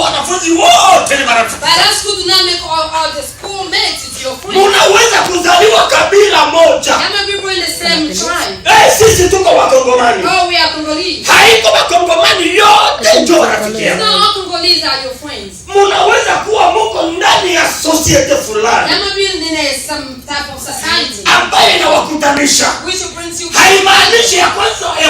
wanafunzi wote ni marafiki. But that school do not make all the schoolmates your friends. Unaweza kuzaliwa kabila moja. There may be people in the same tribe. Sisi tuko Wakongomani. Oh, we are Congolese. Haiko Wakongomani yote ndio rafiki yako. Not all Congolese are your friends. Munaweza kuwa mko ndani ya society fulani. There may be in some type of society ambayo inawakutanisha. which brings you. Haimaanishi ya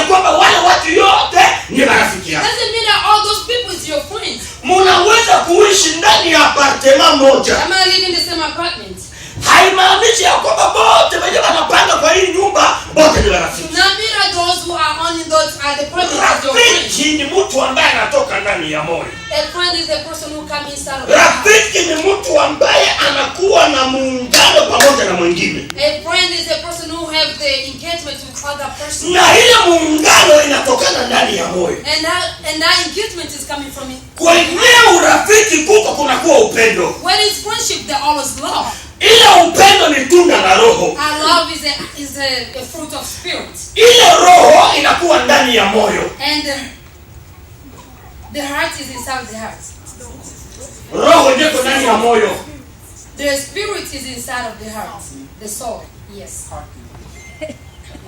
kwamba wale watu yote ni marafiki yako. Doesn't mean that all those people is your friends. Munaweza kuishi ndani ya apartment moja. Am I living in the same apartment? Haimaanishi ya kwamba wote wenye wanapanga kwa hii nyumba wote ni marafiki. Not mean that those who are on those are the presence of your friends. Rafiki ni mtu ambaye anatoka ndani ya moyo. A friend is the person who comes inside of you. Rafiki ni mtu ambaye anakuwa na muungano pamoja na mwingine. A friend is the person who have the engagement with other person. Na ile muungano inatokana ndani ya moyo. And that engagement is coming from it. Kwenye urafiki kuko kunakuwa upendo. When it's friendship, there always love. Ile upendo ni tunda la roho. Our love is a fruit of spirit. Ile roho inakuwa ndani ya moyo. And the heart is inside the heart. Roho ndiko ndani ya moyo. The spirit is inside of the heart. The soul. Yes.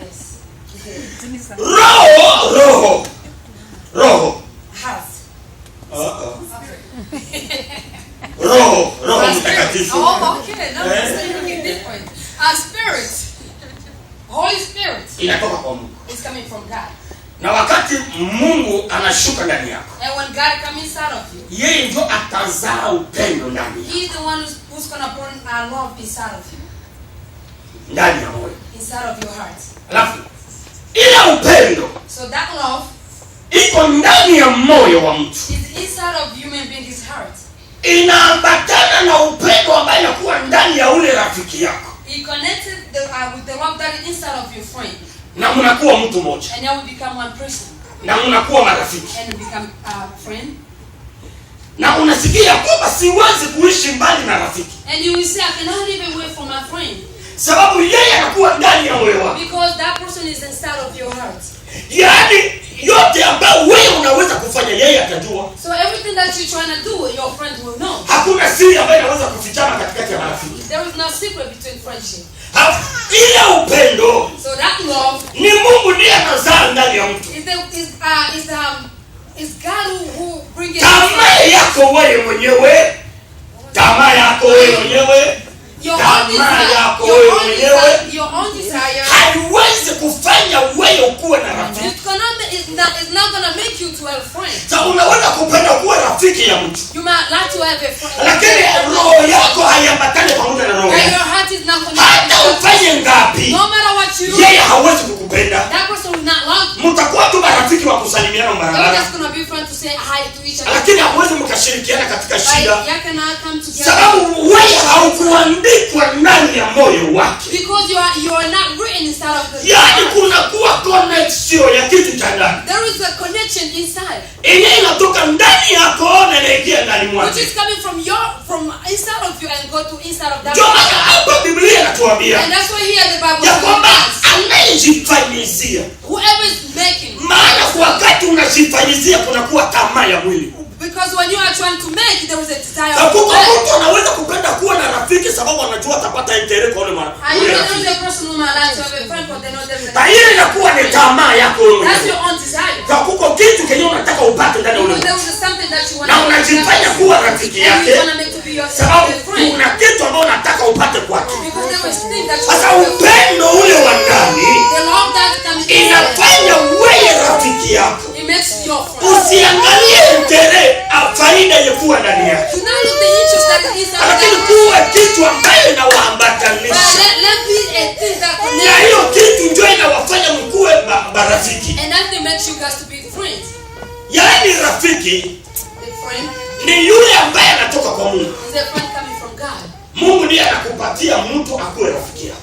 Yes. Roho. Heart. Roho Mtakatifu. Oh, okay. Now we're saying different. Our spirit, Holy Spirit, inatoka kwa Mungu. is coming from God. Na wakati Mungu anashuka ndani yako, And when God comes inside of you, yeye ndio atazaa upendo ndani yako. He's the one who's going to pour our love inside of you. Ndani ya moyo. Inside of your heart. Alafu ile upendo, So that love iko ndani ya moyo wa mtu. is inside of human being's heart. Inaambatana na upendo ambao unakuwa ndani ya ule rafiki yako. He connected with the love that is inside of your friend. Na mnakuwa mtu mmoja. And now we become one person. Na mnakuwa marafiki. And we become a friend. Na unasikia kwamba siwezi kuishi mbali na rafiki. And you will say, I cannot live away from my friend. Sababu yeye anakuwa ndani ya moyo wako. Because that person is inside of your heart. Yaani yote ambayo wewe unaweza kufanya yeye atajua. So everything that you're trying to do, your friend will know. Hakuna siri ambayo inaweza kufichana katikati ya marafiki. There is no secret between friendship. Ile upendo. So that love ni Mungu ndiye anazaa ndani ya mtu. Is God who brings tamaa yako wewe mwenyewe. Tamaa yako wewe mwenyewe. Your own desire haiwezi kufanya wewe ukuwe na rafiki. It's not going to make you to have a friend. Sasa unaweza kupenda kuwa rafiki ya mtu. You might like to have a friend. Lakini roho yako haiambatane pamoja na roho yako. Your heart is not connected. Hata ufanye ngapi, no matter what you yeye hawezi kukupenda. That person will not love you. Mtakuwa tu marafiki wa kusalimiana barabara. You're just going to be friends to say hi to each other. Lakini hawezi mkashirikiana katika shida. You cannot come together. Sababu wewe haukuandikwa ndani ya moyo wake. Because you are not written inside of the. Yaani kuna kuwa connection ya kitu cha ndani. There is a connection inside. Ile inatoka ndani yako na inaingia ndani mwako. Which is coming from inside of you and go to inside of that. Ndio maana hapa Biblia inatuambia. And that's why here the Bible ya kwamba anayejifanyizia. Whoever is making. Maana wakati unajifanyizia kunakuwa tamaa ya mwili. Because when you are trying to make, there is a desire. Sababu mtu anaweza kupenda kuwa na rafiki sababu anajua atapata interest kwa yule mara. Hiyo inakuwa ni tamaa yako wewe. That's your own desire. Kwa kuko kitu kenye unataka upate ndani ya ule. Na unajifanya kuwa rafiki yake. Sababu kuna kitu ambacho unataka upate kwake. Sasa upendo ule wa ndani inafanya wewe rafiki yako. Usiangalie interest faida ilikuwa ndani yake. Lakini kuwa kitu ambayo inawaambatanisha. Na hiyo kitu ndio inawafanya mkuwe marafiki. Yaani rafiki ni yule ambaye anatoka kwa Mungu. Mungu ndiye anakupatia mtu akuwe rafiki yako.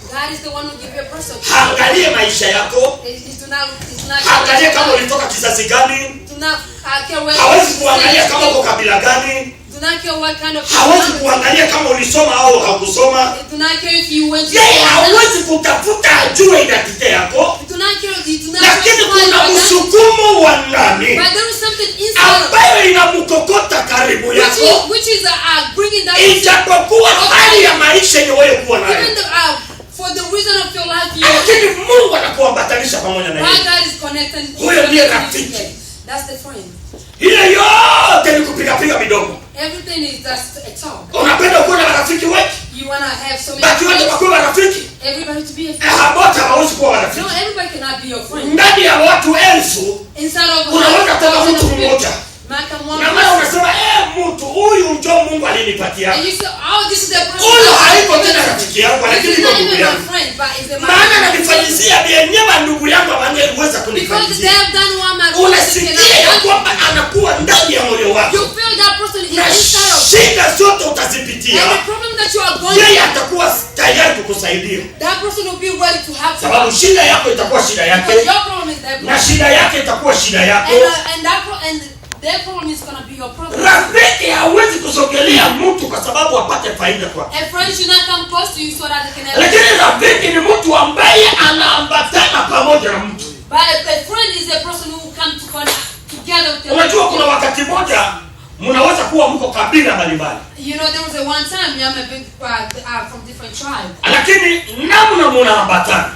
Angalie maisha yako. Angalie kama ulitoka kizazi gani. Hawezi kuangalia kama uko kabila gani. Hawezi kuangalia kama ulisoma au hakusoma. Yeye hawezi kutafuta ajue identity yako. Lakini kuna msukumo wa ndani ambayo inamkokota karibu yako, which is bringing that ijapokuwa hali ya maisha ni wewe kuwa nayo, even for the reason of your life, lakini Mungu anakuambatanisha pamoja na yeye. God is connected. Huyo ndiye rafiki. That's the friend. Ile yote ni kupiga midomo. Everything is just a talk. Unapenda kuwa na marafiki wengi? You wanna have so many Baki wote wakuwa marafiki? Everybody to be a friend. Wote hawawezi kuwa marafiki. No, everybody cannot be your friend. Ndani ya watu 1000 inside of unaweza kuwa mtu mmoja. Na maana unasema mtu huyu njoo Mungu alinipatia. And you say, oh, this is the person. Huyo haiko tena rafiki yangu, lakini ni ndugu yangu. Maana ananifanyizia yenyewe ndugu yangu angeweza kunifanyizia. Unasikia ya kwamba anakuwa ndani ya moyo wako. You feel that person is inside of you. Shida zote utazipitia. And the problem that you are going yeye atakuwa tayari kukusaidia. That person will be ready to help you. Sababu shida yako itakuwa shida yake. Your problem is their problem. Na shida yake itakuwa shida yako. And their problem is going to be your problem. Rafiki hawezi kusogelea mtu kwa sababu apate faida kwake. A friend should not come close to you so that they can help. Lakini rafiki ni mtu ambaye anaambatana pamoja na mtu. But a friend is a person who come together with you. Unajua kuna wakati moja mnaweza kuwa mko kabila mbalimbali. You know, there was a one time I'm a big from different tribes. Lakini namna mnaambatana.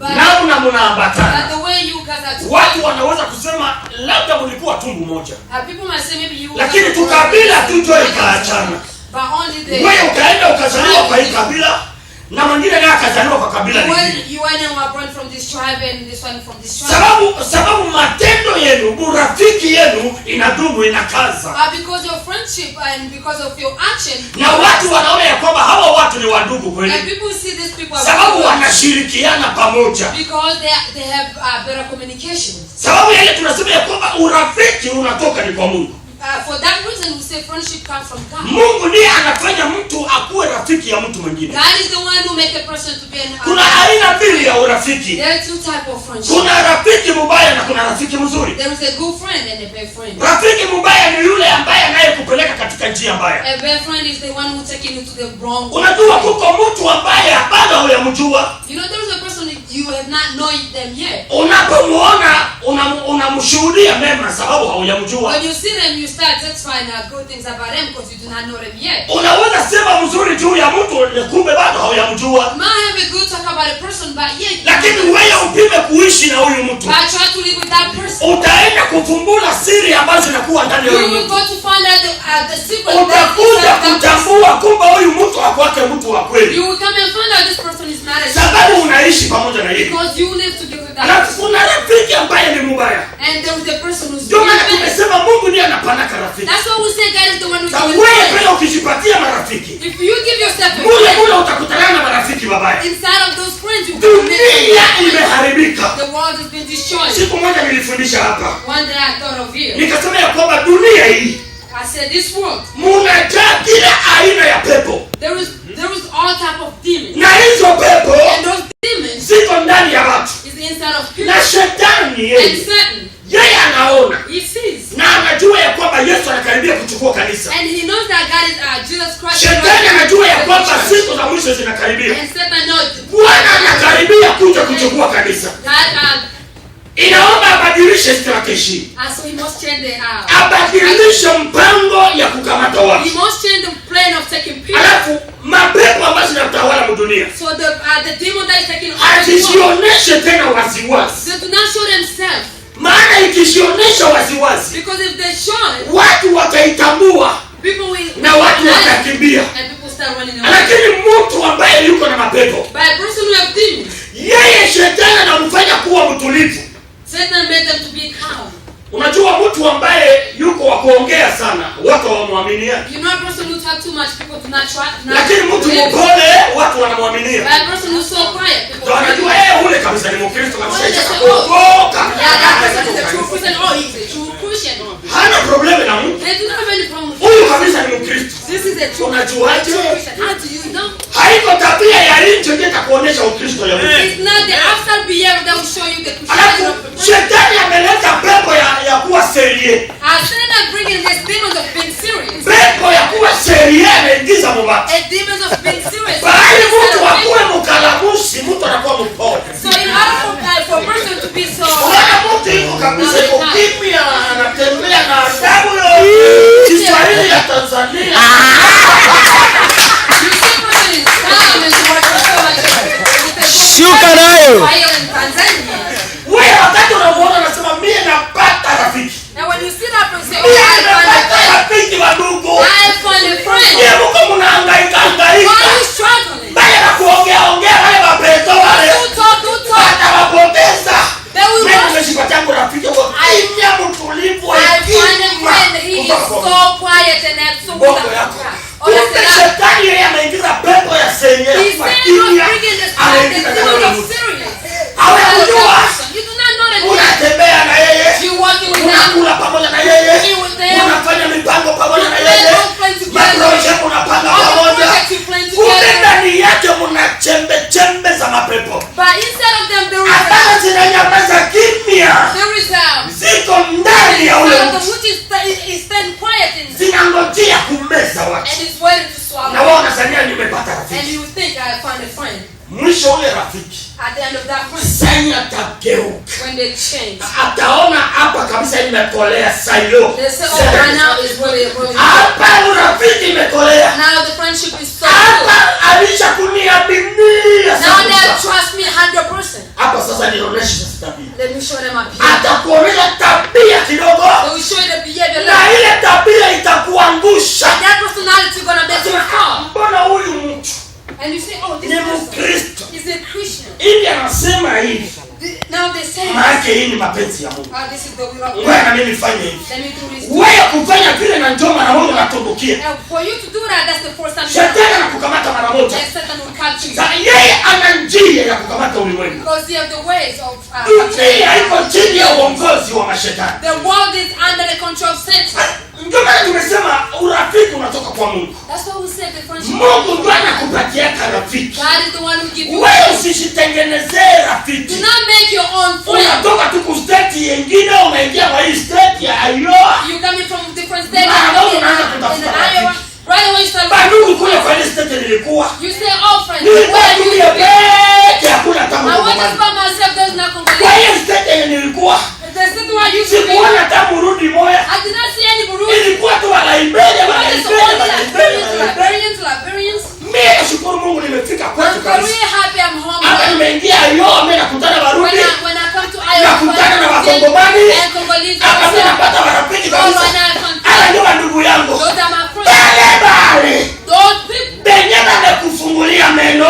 Namna mnaambatana. The way you guys are. Watu wanaweza kusema labda mlikuwa tumbo moja. People might say maybe you. Lakini tukabila tu ndio ikaachana. But only the. Wewe ukaenda ukazaliwa kwa hii kabila na mwingine naye akazaliwa kwa kabila lingine. You and I were born from this tribe and this one from this tribe. Sababu matendo yenu, urafiki yenu inadumu, inakaza. Because your friendship and because of your action. Na watu wanaona ya kwamba hawa watu ni wadugu kweli. And people see these people. Sababu wanashirikiana pamoja. Because they have better communication. Sababu yale tunasema ya kwamba urafiki unatoka ni kwa Mungu. For that reason we say friendship comes from God. Mungu ndiye anafanya mtu akuwe rafiki ya mtu mwingine. God is the one who make a person to be an. Kuna aina mbili ya urafiki. There are two type of friendship. Kuna rafiki mbaya na kuna rafiki mzuri. There is a good friend and a bad friend. Rafiki mbaya ni yule ambaye anayekupeleka katika njia mbaya. A bad friend is the one who take you to the wrong. Unajua kuko mtu ambaye bado hujamjua. You know there is a person you have not known them yet. Unapomuona unamshuhudia mema sababu haujamjua. When you see them you start testifying good things about them because you do not know them yet. Unaweza sema mzuri juu ya mtu kumbe bado haujamjua. Might have a good talk about a person but yet. Lakini wewe upime kuishi na huyu mtu. But try to live with that person. Utaenda kufumbula siri ambazo zinakuwa ndani ya huyu mtu. You will go to find out the secret. Utakuja kutambua kumbe huyu mtu hakwake mtu wa kweli. You will come and find out this person is not a. Sababu unaishi pamoja na yeye. Because you live together with that. Na kuna rafiki ambaye ni mbaya. And there is a person who's. Ndio maana tumesema Mungu ndiye anapanaka rafiki. That's why we say God is the one who gives. Wewe pia ukijipatia marafiki. If you give yourself a friend, mule utakutana na marafiki wabaya. Inside of those friends you dunia imeharibika. The world has been destroyed. Siku moja nilifundisha hapa. One day I thought of you. Nikasema ya kwamba dunia hii. I said this world. Munajaa kila aina ya pepo. There is all type of demons. Na hizo pepo. And those demons. Ziko ndani ya watu. Is inside of people. Na shetani yeye. And Satan. Yeye anaona. He sees. Na anajua ya kwamba Yesu anakaribia kuchukua kanisa. And he knows that God is Jesus Christ. Shetani anajua ya kwamba siku za mwisho zinakaribia. And Satan knows. Bwana anakaribia kuja kuchukua kanisa. Inaomba abadilishe strategy. So he must change the abadilishe mpango ya kukamata watu. He must change the plan of taking people. Alafu mapepo ambayo zinatawala dunia. So the demon that is taking asijionyeshe tena waziwazi. They do not show themselves. Maana ikijionyesha waziwazi. Because if they show, watu wataitambua. People will. Na watu watakimbia. And people start running away. Lakini mtu ambaye yuko na mapepo. By a person who have demons. Yeye shetani anamfanya kuwa mtulivu. Satan made them to be calm. Unajua mtu ambaye yuko wa kuongea sana, watu hawamwaminia. You know a person who talk too much, people do not trust. Lakini mtu mpole, watu wanamwaminia. But a person who's so quiet, people. Ndio anajua ule kabisa ni Mkristo kabisa. Yeah, that person is a true Christian. Oh, he's a true Christian. Hana problem na Mungu. They do not have any problem. Huyu kabisa ni Mkristo. This is a true. Unajuaje? How do you know? Haiko tabia ya nje ndiye itakuonyesha Ukristo ya Mungu. It's not the outside behavior that will show you the Christianity of the person. Shetani ameleta pepo ya kuwa serie. Satan bringing this demons of being serious. Pepo ya kuwa serie anaingiza mbaya. A demons of being serious. Bali mtu akuwe mkalamushi, mtu anakuwa mpole. So in order for a person to be so. Unaona mtu yuko kabisa yuko kimya, anatembea na adabu. quiet in zinangojea kumeza watu. and it's waiting to swallow. Na wao wanasania nimepata rafiki. And you think I found a friend. Mwisho ule rafiki At the end of that friend, sasa atageuka. when they change, Ataona hapa kabisa imekolea sayo. they say, oh, right now is really. Hapa urafiki imekolea. Now the friendship is so Hapa good. alishakuniaminia Now they sasa. trust me 100%. Hapa sasa nionyeshe sasa tabia. Let me show them my behavior. Atakuonyesha tabia kidogo. They will show you the behavior. Na ile tabia itakuangusha. And that personality gonna make you fall. Mbona huyu mtu And you say, oh, this ni person Mkristo? is a Christian. Ili anasema hivi. Now they say, Maana hii ni mapenzi ya Mungu. this is the will of Wewe God. na mimi fanye hivi. Let me do this. Wewe kufanya vile na njoo mara moja unatumbukia. For you to do that, that's the first time. Shetani anakukamata mara moja. And Satan will capture you. Sasa yeye ana njia ya kukamata ulimwengu. Because they have the ways of Dunia haiko chini ya uongozi wa mashetani. the world is under the control of Satan. Ndio maana tumesema urafiki unatoka kwa Mungu. That's why we say the friendship. Mungu ndiye anakupatia rafiki. God is the one who gives you. Wewe usijitengenezee rafiki. Do not make your own friends. Unatoka tu ku state nyingine unaingia kwa hii state ya Iowa. You coming from different states. in Iowa. Right away you start. Bandugu kule kwa ile state nilikuwa. You say, oh friends. Nilikuwa Where tu you ya been? peke hakuna tamu. I went just by myself. There's not Kwa Congolese. hiyo state yenye nilikuwa. The state where you should be. Sikuona tamu rudi moya. I did not see any Burundi. Ilikuwa tu wa Liberia, wa What is Liberia, all wa the Liberia. Liberians? Mimi nashukuru Mungu nimefika kwetu I'm kabisa. very happy I'm home. Hapa nimeingia Iowa, mimi nakutana Warundi. When I come to Iowa, Nakutana na Wakongomani. and Congolese, Hapa mimi napata marafiki kabisa. when I come to Ala ndio ndugu yangu. those are my friends. Bale. Those people Benye kufungulia meno.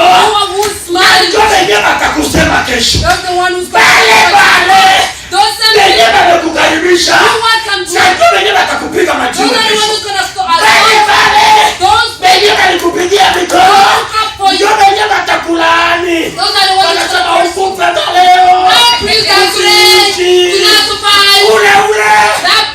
who smile. Ndio benye atakusema kesho. Those the one who's Bale. those Benye same kukaribisha. who welcome you. Na ndio benye atakupiga majibu Those are the one kesho. who's gonna stop Bale. those Benye alikupigia mikono. for you. Ndio benye atakulaani. Those are the ones who's Wanasema gonna ukupe leo. please God today. Do not surprise. Ule.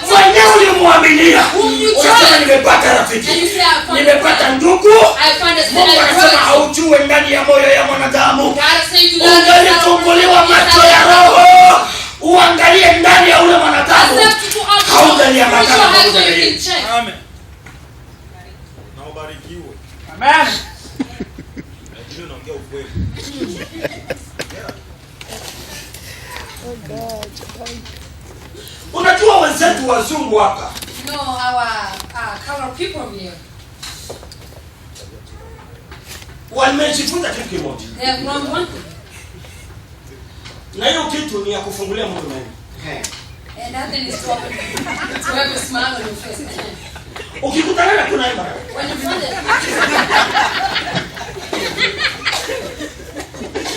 Mwenyewe ulimwaminia. Whom you Unasema trust. nimepata rafiki. And you say I found a Nimepata friend. ndugu. I found a Mungu anasema brother. haujue ndani ya moyo ya mwanadamu. God say to that Ungalifunguliwa macho ya roho. Uangalie ndani ya ule mwanadamu. Hautaliambatana pamoja na yeye. Amen. Na ubarikiwe. Amen. Ndio naongea ukweli. Unajua wenzetu wazungu hapa. No, our color people here. Wamejifunza kitu kimoja. They have learned one thing. Na hiyo kitu ni ya kufungulia mtu meno. And that thing is to have a smile on your face. Ukikutana na kuna imara. When you find it,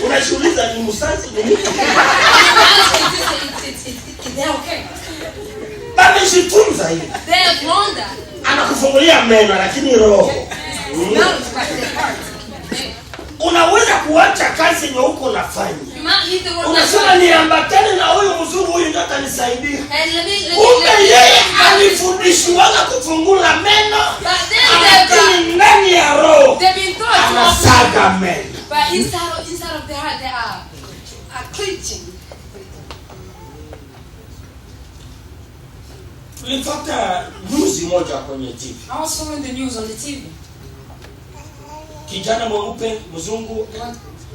Unashuhuliza ni msazi ni nini? they're okay. Wamejifunza hivi. They have learned that. Anakufungulia meno lakini roho. Knowledge by their heart. Unaweza kuacha kazi yenye uko unafanya. You might need the word. Unasema niambatane na huyu mzungu huyu ndio atanisaidia. And let me Kumbe yeye alifundishwa kufungula meno. Lakini ndani ya roho they've been taught to open. anasaga meno. But inside of their heart they are clenching. Nilipata news moja kwenye TV. I was following the news on the TV. Kijana mweupe mzungu It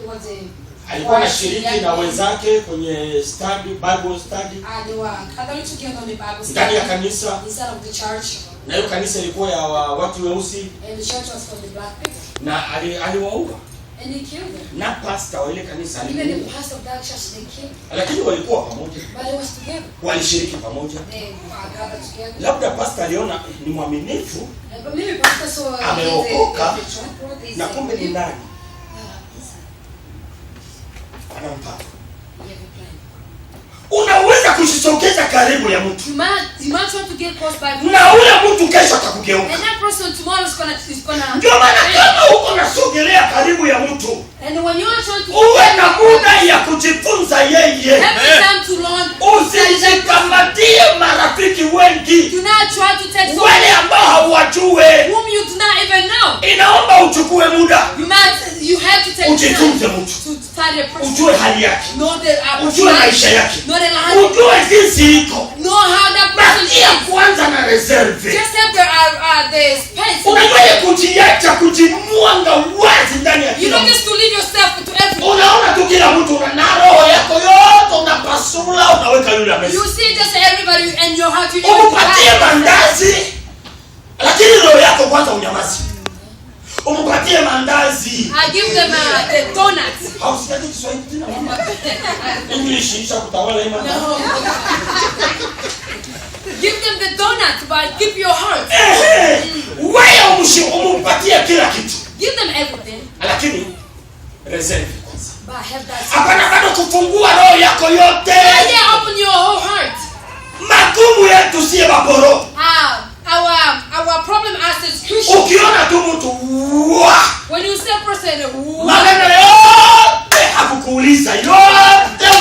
was a alikuwa anashiriki na wenzake kwenye study, Bible study they were gathering together on the Bible ndani ya study kanisa, inside of the church. na hiyo kanisa ilikuwa ya watu weusi, And the church was for the black people. na aliwaua And they killed them. na pastor wa ile kanisa Even the alimuua, pastor of that church, they killed them. lakini walikuwa pamoja, But they was together. walishiriki pamoja. They gathered together. Labda pastor aliona ni mwaminifu But maybe pastor saw ameokoka the church, they na said, kumbe ni ndani inside, anampata. we have a plan. Unaweza kusisogeza karibu ya mtu You might try to get close by na ule mtu kesho atakugeuka. and that person tomorrow is gonna Ndio maana kama uko nasogelea karibu ya mtu, and when you are trying to uwe na muda ya kujifunza yeye. have the time to learn. Usijikamatie marafiki wengi Do not try to take wale someone ambao hauwajue. whom you do not even know. Inaomba uchukue muda You have to take time ujifunze mtu. to Study a person. Ujue hali yake. Know the Ujue maisha yake. Know the life. Ujue jinsi iko. Know how that person Bakia is. kwanza na reserve. Just have the space. Unajua ile kujiacha kujimwanga wazi ndani ya You kila don't mtu. just to leave yourself to everyone. Unaona tu kila mtu na roho yako yote unapasula unaweka yule amesi. You see just everybody and your heart. You Umpatie mandazi lakini roho yako kwanza unyamazi. Umpatie mandazi. I give them the donuts. Hausikii Kiswahili tena mama. English isha kutawala ima. No. Give them the donuts, but keep your heart. Wewe umpatie kila kitu. Give them everything. Lakini reserve kwanza. But have that. Hapana bado kufungua roho yako yote. Yeah, open your whole heart. Magumu yetu si maboro. Our problem as Christians. Ukiona tu mtu When you say a person, maneno yote hakukuuliza yote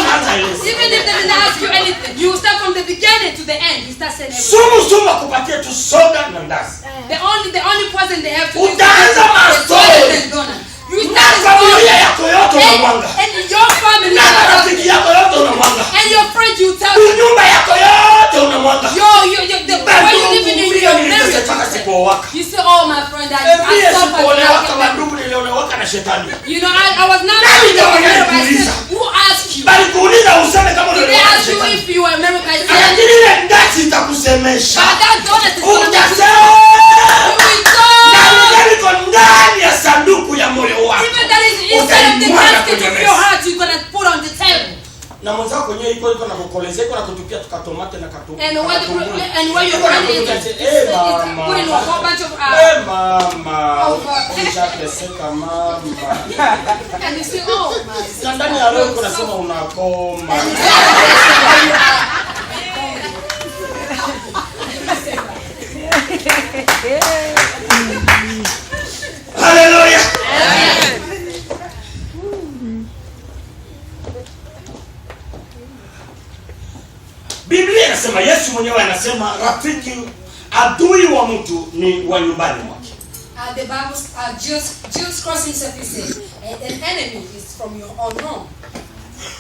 unaanza. even if they didn't ask you anything, you start from the beginning to the end. You start saying everything. Sumu kupatia tu soda na ndazi. The only person they have to do Utaanza mastori. You Na start familia yako yote unamwanga. and your family Na rafiki yako yote unamwanga. and your friends you tell Nyumba yako yote unamwanga. the way you living in your marriage. You say, oh my friend, I Niliolewa na shetani. You know, I was not married by sin. Who asked you? Bali kuuliza useme kama Did they ask you if you were married by sin? Lakini ile ndazi itakusemesha. But that donut is going to Utasema. you Iko ndani ya sanduku ya moyo wako. even that is inside of the basket of your heart, you're going to put on the table. Na mwenzako kwenye iko na kukolezea iko na kutupia tukatomate na katu. And what you're running is putting a whole bunch of mama. Unateseka mama. and you say, oh my. Na ndani ya roho unasema unakoma. Hallelujah. Biblia inasema, Yesu mwenyewe anasema rafiki adui wa mtu ni wa nyumbani mwake. The Bible, Jesus Christ himself said, an enemy is from your own home.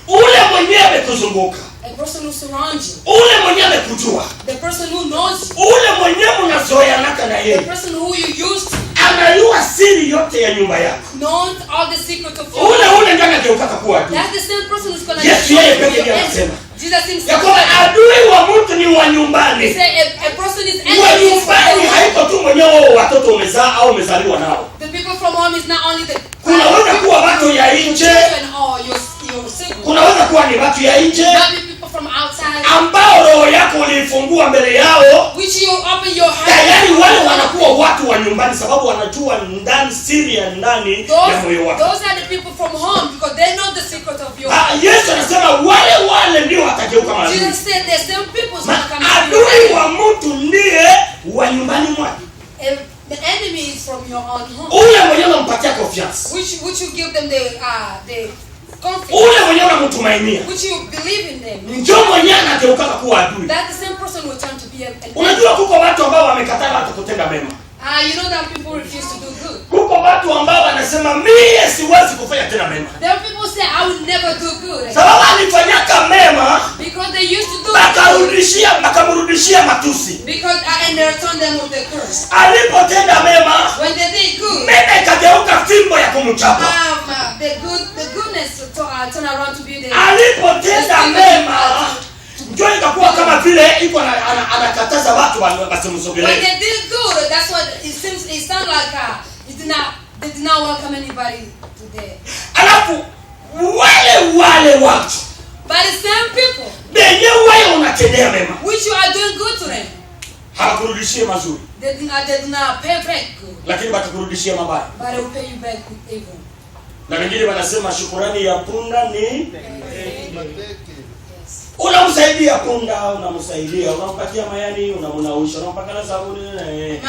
Ule mwenyewe kuzunguka. A person who surrounds you. Ule mwenyewe kujua. The person who knows you. Ule mwenyewe unazoeanaka na yeye. The person who you used to. Anajua siri yote ya nyumba yako. Knows all the secrets of your life. Ule ndio anageuka kuwa adui. That's the same person who's going to Yesu yeye pekee ndiye anasema. Jesus himself. Ya kwamba adui wa mtu ni wa nyumbani. Say a person is Wa enemy. nyumbani haiko tu mwenyewe watoto umezaa au umezaliwa nao. The people from home is not only the Kunaweza kuwa watu ya nje. or your siblings. Kunaweza kuwa ni watu ya nje. Maybe people from outside. Ambao roho yako ulifungua mbele yao. Which you open your heart. Tayari wale wanakuwa watu wa nyumbani sababu wanajua ndani siri ya ndani ya moyo wako. Those are the people from home because they know the secret of your Yesu anasema wale ndio watageuka maadui. Jesus said the same people who come adui wa mtu ndiye wa nyumbani mwake. The enemy is from your own home. Ule mwenyewe unampatia confiance. Which you give them the confidence. Ule mwenyewe unamtumainia. Which you believe in them. Ndio mwenyewe anageuka kuwa adui. That the same person will turn to be an enemy. Unajua kuko watu ambao wamekataa hata kutenda mema. You know that people refuse to do good. Kuko watu ambao wanasema mimi siwezi kufanya tena mema. There are people say I will never do good. Sababu alifanyaka mema. Because they used to do bakamrudishia matusi. Because and they returned them with the curse. Alipotenda mema. When they did good. Mema ikageuka fimbo ya kumchapa. The goodness turn around to be the. Alipotenda mema. Njoo ikakuwa kama vile iko anakataza watu wasimsogelee. When they did good, that's what it sounds like they did not welcome anybody today. Alafu wale watu. But the same people. Benye wewe unatendea mema. Which you are doing good to them. Hakurudishie mazuri. They did not pay back good. Lakini batakurudishia mabaya. But they will pay you back with evil. Na wengine wanasema shukrani ya punda ni unamsaidia punda, unamsaidia, unampatia mayani, unamnawisha, unampaka sabuni. Yeye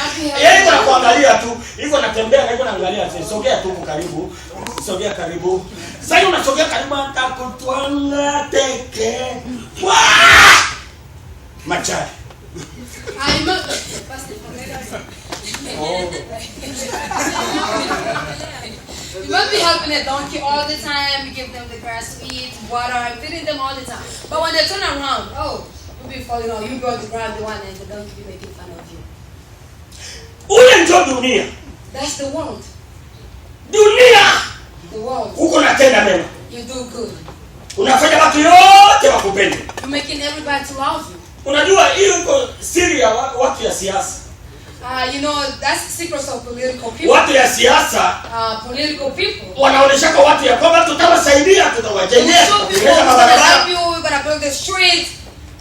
iko kuangalia tu, iko natembea na iko naangalia tu. Sogea tu karibu. Sogea karibu. Sasa unasogea karibu atakutwanga teke. Machari. You must be helping a donkey all the time, you give them the grass to eat, water, feeding them all the time. But when they turn around, you'll be falling off. You go to grab the one and the donkey will make fun of you. Ule ndio dunia. That's the world. Dunia. The world. Uko natenda mema. You do good. Unafanya watu yote wakupende. You're making everybody to love you. Unajua hiyo iko siri ya watu ya siasa. You know, that's the secrets of political people. Watu ya siasa, political people. Wanaonesha kwa watu ya kwamba tutawasaidia, tutawajengea, tutatengeneza mabarabara, we're going to build the streets.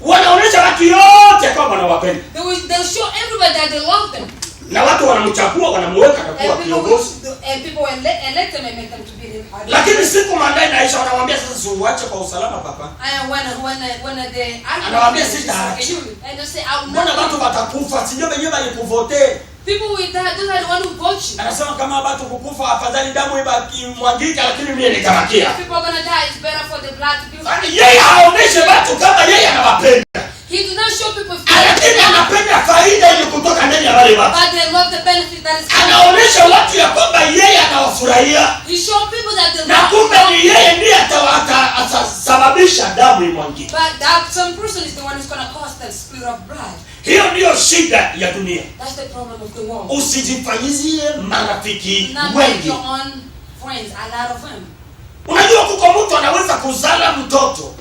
Wanaonesha watu yote kwamba wanawapenda. They'll show everybody that they love them. Na watu wanamchagua, wanamuweka kuwa kiongozi. And people elect them and make them to be the party. Lakini siku mandai naisha wanamwambia sasa uache kwa usalama papa. And when they anawaambia sitaacha. And they say I will not. Mbona watu watakufa? Sio wenyewe walikuvote. People with that, those are the one who vote you. Anasema kama watu kukufa afadhali damu ibaki mwagike, lakini mimi nikamakia. People are going to die, it's better for the blood to be. Yaani yeye haoneshe watu kama yeye anawapenda. He does not show people. Lakini anapenda faida ile kutoka ndani ya wale watu. But they love the benefit that is coming. Anaonesha watu ya kwamba yeye anawafurahia. He show people that they love. Na kumbe ni yeye ndiye atasababisha damu imwagike. But that some person is the one who's going to cause the spirit of blood. Hiyo ndio shida ya dunia. That's the problem of the world. Usijifanyizie marafiki Not wengi. your own friends, a lot of them. Unajua kuko mtu anaweza kuzala mtoto,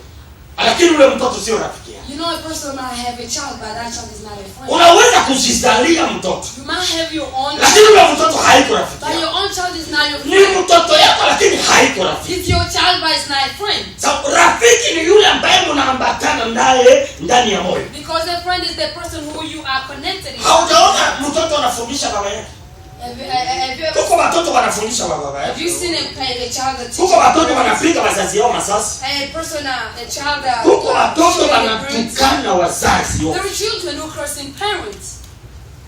lakini ule mtoto sio rafiki yako. You know a person might have a child, but that child is not a friend. Unaweza kujizalia mtoto. You might have your own lakini ule mtoto haiko rafiki but yako. your own child is not your Ni friend. mtoto yako lakini haiko rafiki. It's your child, but it's not a friend. So, rafiki ni yule ambaye mnaambatana naye ndani ya moyo. Because a friend is the person who you are connected. Haujaona mtoto anafundisha baba yake? Kuko watoto wanafundisha baba yake. Have you seen a child that Kuko watoto wanapiga wazazi wao masasi. a child Kuko watoto wanatukana wazazi wao. there are children who cursing parents.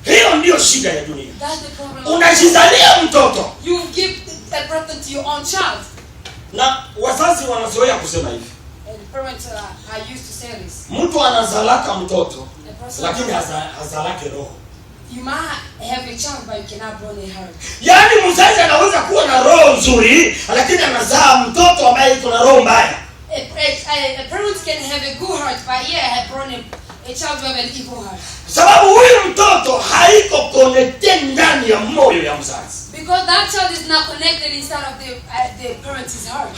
Hiyo ndio shida ya dunia. That's the problem. Unajizalia mtoto. You give a birth to your own child. Na wazazi wanazoea kusema hivi. And parents are used to say this. Mtu anazalaka mtoto lakini hazalake roho. You might have a child but you cannot born a heart. Yaani mzazi anaweza kuwa na roho nzuri lakini anazaa mtoto ambaye iko na roho mbaya. A parent can have a good heart but have born a child with an evil heart. Sababu huyu mtoto haiko connected ndani ya moyo ya mzazi. Because that child is not connected inside of the parent's heart.